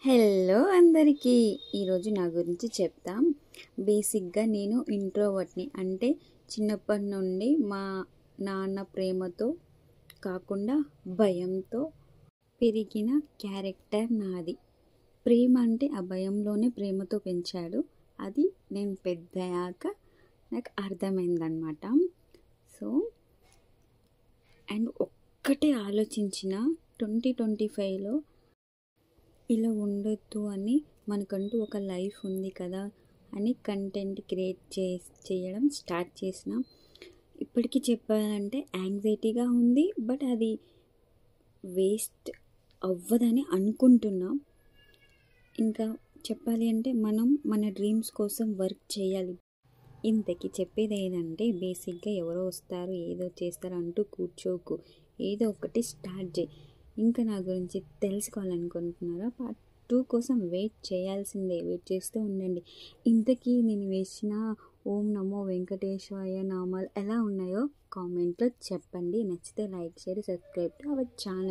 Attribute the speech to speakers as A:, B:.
A: Hello అందరికీ ఈరోజు నా గురించి చెప్తాం. బేసిక్గా నేను ఇంట్రోవర్ట్ని, అంటే చిన్నప్పటి నుండి మా నాన్న ప్రేమతో కాకుండా భయంతో పెరిగిన క్యారెక్టర్ నాది. ప్రేమ అంటే ఆ భయంలోనే ప్రేమతో పెంచాడు. అది నేను పెద్దయ్యాక నాకు అర్థమైందనమాట. సో అండ్ ఒక్కటే ఆలోచించిన 2025లో ఇలా ఉండొద్దు అని, మనకంటూ ఒక లైఫ్ ఉంది కదా అని కంటెంట్ క్రియేట్ చేయడం స్టార్ట్ చేసిన. ఇప్పటికీ చెప్పాలంటే యాంగ్జైటీగా ఉంది, బట్ అది వేస్ట్ అవ్వదని అనుకుంటున్నా. ఇంకా చెప్పాలి అంటే మనం మన డ్రీమ్స్ కోసం వర్క్ చేయాలి. ఇంతకీ చెప్పేది ఏంటంటే, బేసిక్గా ఎవరో వస్తారు ఏదో చేస్తారు అంటూ కూర్చోకు, ఏదో ఒకటి స్టార్ట్ చేయి. ఇంకా నా గురించి తెలుసుకోవాలనుకుంటున్నారా? పార్ట్ 2 కోసం వెయిట్ చేస్తూ ఉండండి. ఇంతకీ నేను వేసిన ఓం నమో వెంకటేశ్వరాయ నామాలు ఎలా ఉన్నాయో కామెంట్లో చెప్పండి. నచ్చితే like share subscribe to our channel.